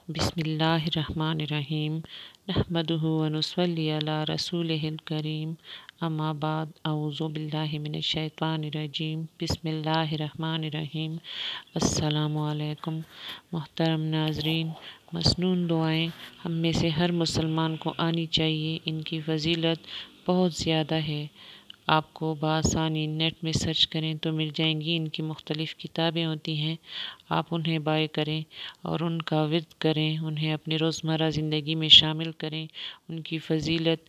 बिस्मिल्लाहिर्रहमानिर्रहीम नहमदुहु व नुसल्ली अला रसूलिहिल करीम अम्मा बाद अऊज़ु बिल्लाहि मिनश शैतानिर रजीम बिस्मिल्लाहिर्रहमानिर्रहीम। अस्सलामु अलैकुम मोहतरम नाज़रीन, मसनून दुआएं हम में से हर मुसलमान को आनी चाहिए। इनकी फजीलत बहुत ज़्यादा है। आपको बआसानी नेट में सर्च करें तो मिल जाएंगी। इनकी मुख्तलिफ़ किताबें होती हैं, आप उन्हें बाय करें और उनका विर्द करें, उन्हें अपनी रोज़मर्रा ज़िंदगी में शामिल करें। उनकी फजीलत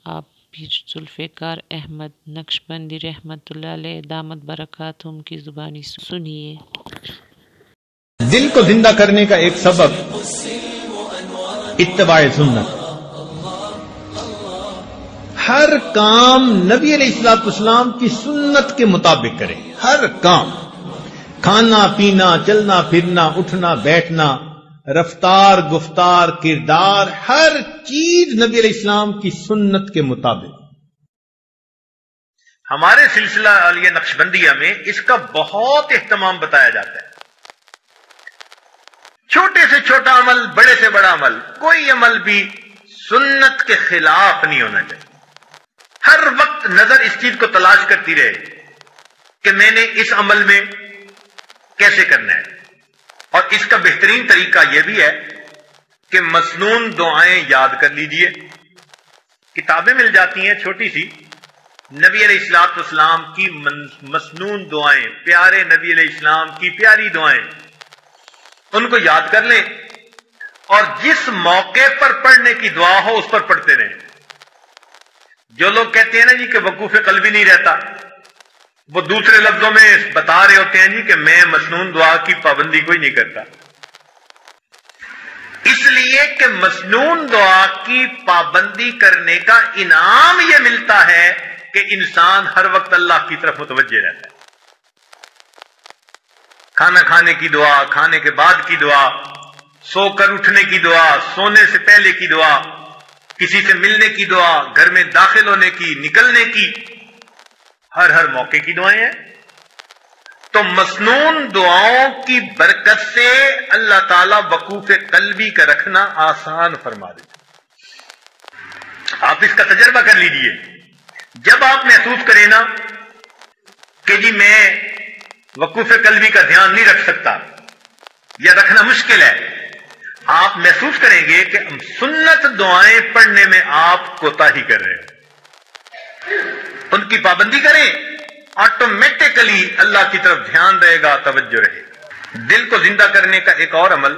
आप भी जुल्फ़िकार अहमद नक्शबंदी रहमतुल्लाह अलैह दामत बरकातुहुम की ज़ुबानी सुनिए। दिल को जिंदा करने का एक सबब इत्तिबाए सुन्नत। हर काम नबी अलैहिस्सलाम की सुन्नत के मुताबिक करें। हर काम, खाना पीना, चलना फिरना, उठना बैठना, रफ्तार गुफ्तार किरदार, हर चीज नबी अलैहिस्सलाम की सुन्नत के मुताबिक। हमारे सिलसिला आलिया नक्शबंदिया में इसका बहुत एहतमाम बताया जाता है। छोटे से छोटा अमल, बड़े से बड़ा अमल, कोई अमल भी सुन्नत के खिलाफ नहीं होना चाहिए। हर वक्त नजर इस चीज को तलाश करती रहे कि मैंने इस अमल में कैसे करना है। और इसका बेहतरीन तरीका यह भी है कि मसनून दुआएं याद कर लीजिए। किताबें मिल जाती हैं छोटी सी, नबी अलैहिस्सलाम की मसनून दुआएं, प्यारे नबी अलैहिस्सलाम की प्यारी दुआएं, उनको याद कर लें और जिस मौके पर पढ़ने की दुआ हो उस पर पढ़ते रहें। जो लोग कहते हैं ना जी कि वकूफ कल्बी नहीं रहता, वो दूसरे लफ्जों में बता रहे होते हैं जी कि मैं मसनून दुआ की पाबंदी कोई नहीं करता। इसलिए कि मसनून दुआ की पाबंदी करने का इनाम यह मिलता है कि इंसान हर वक्त अल्लाह की तरफ मुतवज्जे रहता है। खाना खाने की दुआ, खाने के बाद की दुआ, सोकर उठने की दुआ, सोने से पहले की दुआ, किसी से मिलने की दुआ, घर में दाखिल होने की, निकलने की, हर मौके की दुआएं हैं। तो मसनून दुआओं की बरकत से अल्लाह ताला वकूफ कल्बी का रखना आसान फरमा देता। आप इसका तजर्बा कर लीजिए। जब आप महसूस करें ना कि जी मैं वकूफ कल्बी का ध्यान नहीं रख सकता या रखना मुश्किल है, आप महसूस करेंगे कि सुन्नत दुआएं पढ़ने में आप कोताही कर रहे हैं। उनकी पाबंदी करें, ऑटोमेटिकली अल्लाह की तरफ ध्यान रहेगा, तवज्जो रहेगा। दिल को जिंदा करने का एक और अमल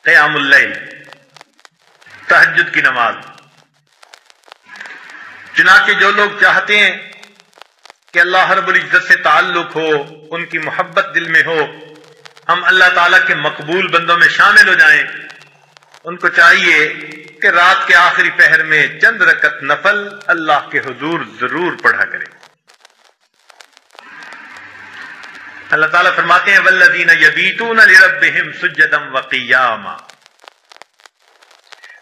क़यामुल लैल, तहज्जुद की नमाज। चुनांचे जो लोग चाहते हैं कि अल्लाह रब्बुल इज्जत से ताल्लुक हो, उनकी मोहब्बत दिल में हो, हम अल्लाह ताला के मकबूल बंदों में शामिल हो जाएं, उनको चाहिए कि रात के आखिरी पहर में चंद रकत नफल अल्लाह के हुजूर जरूर पढ़ा करें। अल्लाह ताला फरमाते हैं वल्लज़ीना यबीतूना लिरब्बिहिम सुज्जदन व क़ियामा।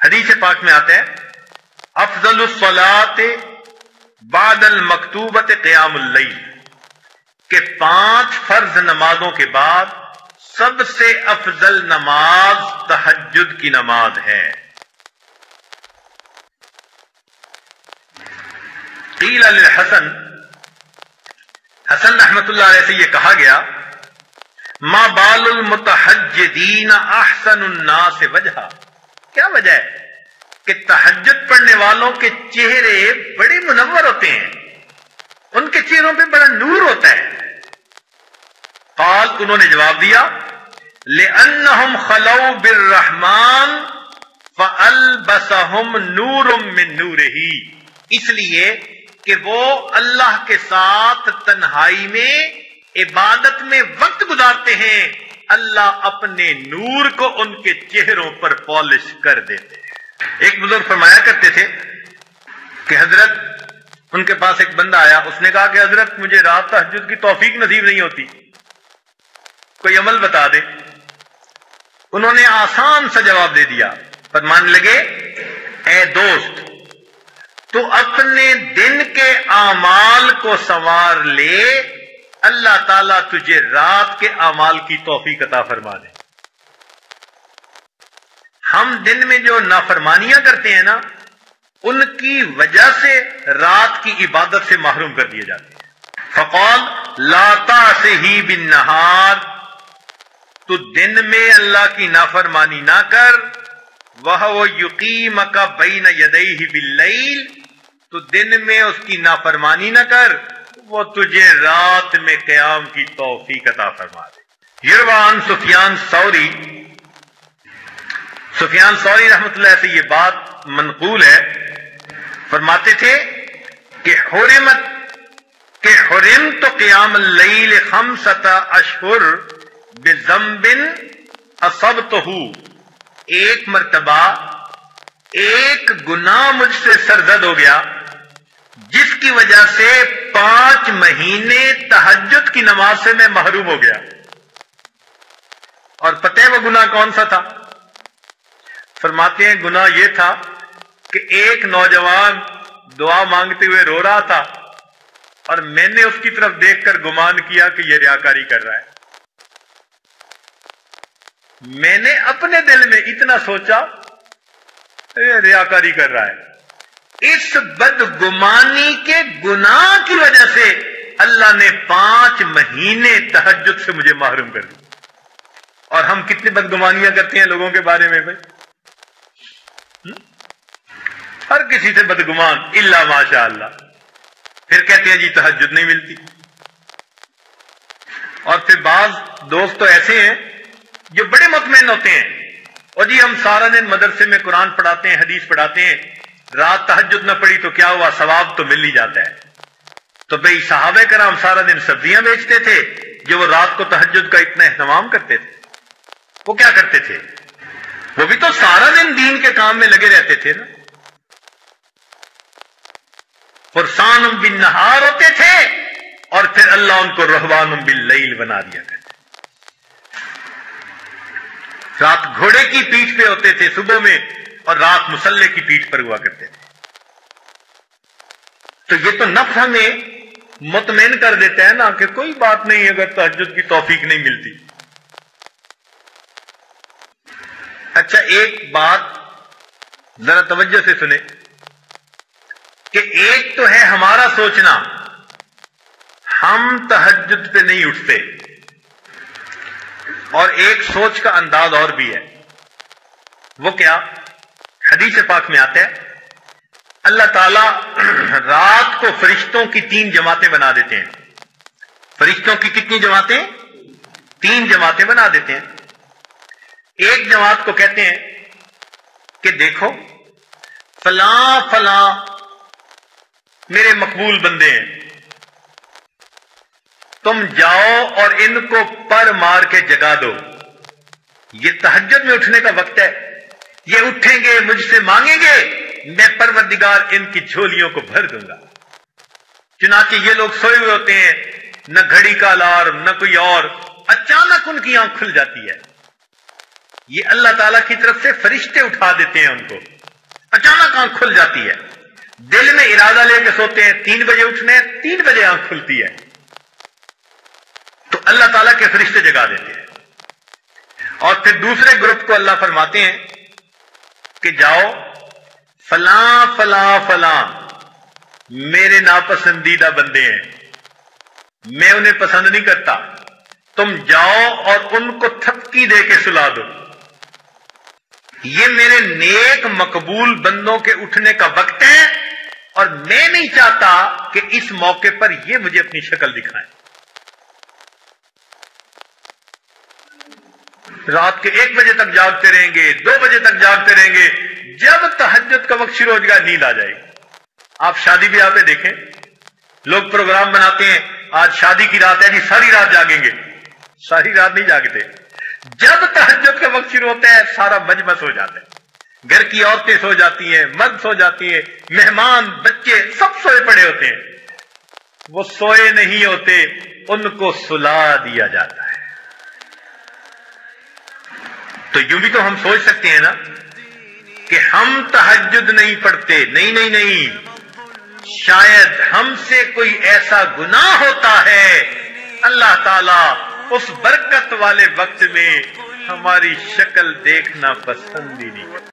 हदीस पाक में आता है अफ़ज़लुस सलाते बादल मकतूबत क़यामुल लैल, के 5 फर्ज नमाजों के बाद सबसे अफजल नमाज तहज्जुद की नमाज है। क़ील लिल हसन, हसन रहमतुल्लाह अलैह से यह कहा गया मा बालुल मुतहज्जिदीन अहसनुन नास वजहा, क्या वजह है कि तहज्जुद पढ़ने वालों के चेहरे बड़े मुनव्वर होते हैं, उनके चेहरों पे बड़ा नूर होता है। काल, उन्होंने जवाब दिया लिअन्नहुम खलौ बिर्रहमान फअलबसहुम नूरुम मिन नूरिही, इसलिए कि वो अल्लाह के साथ तन्हाई में इबादत में वक्त गुजारते हैं, अल्लाह अपने नूर को उनके चेहरों पर पॉलिश कर देते हैं। एक बुजुर्ग फरमाया करते थे कि हजरत, उनके पास एक बंदा आया, उसने कहा कि हजरत मुझे रात तहज्जुद की तौफीक नसीब नहीं होती, कोई अमल बता दे। उन्होंने आसान सा जवाब दे दिया, फरमाने लगे ए दोस्त, तो अपने दिन के आमाल को संवार ले, अल्लाह ताला तुझे रात के आमाल की तौफीक अता फरमा दे। ہم دن میں جو نافرمانیاں کرتے ہیں نا، ان کی وجہ سے رات کی عبادت سے محروم کر دیے جاتے ہیں۔ فقال لا تعصه بالنہار، تو دن میں اللہ کی نافرمانی نہ کر، وَهُوَ يُقِيمَكَ بَيْنَ يَدَيْهِ بِاللَّيْلِ، تو دن میں اس کی نافرمانی نہ کر، وہ تجھے رات میں قیام کی توفیق عطا فرما دے۔ یروان سفیان ثوری رحمۃ اللہ سے یہ بات منقول ہے، فرماتے تھے کہ حرمت قیام اللیل 5 اشہر بذنب اصبتہ، ایک مرتبہ ایک گناہ مجھ سے سرزد ہو گیا جس کی وجہ سے 5 مہینے تہجد کی نماز سے میں محروم ہو گیا۔ اور پتہ ہے وہ گناہ کون سا تھا؟ فرماتے ہیں گناہ یہ تھا کہ ایک نوجوان دعا مانگتے ہوئے رو رہا تھا اور میں نے اس کی طرف دیکھ کر گمان کیا کہ یہ ریاکاری کر رہا ہے۔ میں نے اپنے دل میں اتنا سوچا یہ ریاکاری کر رہا ہے۔ اس بدگمانی کے گناہ کی وجہ سے اللہ نے 5 مہینے تہجد سے مجھے محروم کر دیا۔ اور ہم کتنی بدگمانیاں کرتے ہیں لوگوں کے بارے میں بھائی، ہر کسی سے بدگمان الا ماشاء اللہ، پھر کہتے ہیں جی تہجد نہیں ملتی۔ اور پھر بعض دوست تو ایسے ہیں جو بڑے مطمئن ہوتے ہیں، اور جی ہم سارا دن مدرسے میں قرآن پڑھاتے ہیں، حدیث پڑھاتے ہیں، رات تہجد نہ پڑھی تو کیا ہوا، ثواب تو مل ہی جاتا ہے۔ تو بھئی صحابہ کرام سارا دن سبزیاں بیچتے تھے، جو وہ رات کو تہجد کا اتنا اہتمام کرتے تھے، وہ کیا کرتے تھے؟ وہ بھی تو سارا دن دین کے کام میں لگے رہتے تھے نا، فرسان بالنہار ہوتے تھے، اور پھر اللہ ان کو رہبان باللیل بنا دیا کرتے۔ رات گھوڑے کی پیٹھ پہ ہوتے تھے صبح میں، اور رات مسلح کی پیٹھ پر ہوا کرتے تھے۔ تو یہ تو نفس ہمیں مطمئن کر دیتا ہے نا کہ کوئی بات نہیں اگر تہجد کی توفیق نہیں ملتی۔ اچھا ایک بات ذرا توجہ سے سنیں کہ ایک تو ہے ہمارا سوچنا ہم تہجد پہ نہیں اٹھتے، اور ایک سوچ کا انداز اور بھی ہے، وہ کیا؟ حدیث پاک میں آتا ہے اللہ تعالیٰ رات کو فرشتوں کی 3 جماعتیں بنا دیتے ہیں۔ فرشتوں کی کتنی جماعتیں؟ 3 جماعتیں بنا دیتے ہیں۔ ایک جماعت کو کہتے ہیں کہ دیکھو فلاں فلاں میرے مقبول بندے ہیں، تم جاؤ اور ان کو پر مار کے جگا دو، یہ تہجد میں اٹھنے کا وقت ہے، یہ اٹھیں گے مجھ سے مانگیں گے، میں پروردگار ان کی جھولیوں کو بھر دوں گا۔ چنانچہ یہ لوگ سوئے ہوئے ہوتے ہیں، نہ گھڑی کا الارم نہ کوئی اور، اچانک ان کی آنکھ کھل جاتی ہے، یہ اللہ تعالیٰ کی طرف سے فرشتے اٹھا دیتے ہیں ان کو، اچانک آنکھ کھل جاتی ہے، دل میں ارادہ لے کے سوتے ہیں 3 بجے اٹھنے، 3 بجے آنکھ کھلتی ہے، تو اللہ تعالیٰ کے فرشتے جگا دیتے ہیں۔ اور پھر دوسرے گروپ کو اللہ فرماتے ہیں کہ جاؤ فلاں فلاں فلاں میرے ناپسندیدہ بندے ہیں، میں انہیں پسند نہیں کرتا، تم جاؤ اور ان کو تھپکی دے کے سلا دو، یہ میرے نیک مقبول بندوں کے اٹھنے کا وقت ہے، اور میں نہیں چاہتا کہ اس موقع پر یہ مجھے اپنی شکل دکھائیں۔ رات کے 1 بجے تک جاگتے رہیں گے، 2 بجے تک جاگتے رہیں گے، جب تہجد کا وقت شروع ہو جائے گا نیند آ جائے گی۔ آپ شادی بیاہ پہ دیکھیں، لوگ پروگرام بناتے ہیں آج شادی کی رات ہے جی ساری رات جاگیں گے، ساری رات نہیں جاگتے، جب تہجد کا وقت شروع ہوتا ہے سارا مجمع سو جاتا ہے، گھر کی عورتیں سو جاتی ہیں، مرد سو جاتی ہیں، مہمان بچے سب سوئے پڑے ہوتے ہیں، وہ سوئے نہیں ہوتے، ان کو سلا دیا جاتا ہے۔ تو یوں بھی تو ہم سوچ سکتے ہیں نا کہ ہم تہجد نہیں پڑھتے، نہیں، شاید ہم سے کوئی ایسا گناہ ہوتا ہے، اللہ تعالیٰ اس برکت والے وقت میں ہماری شکل دیکھنا پسند ہی نہیں.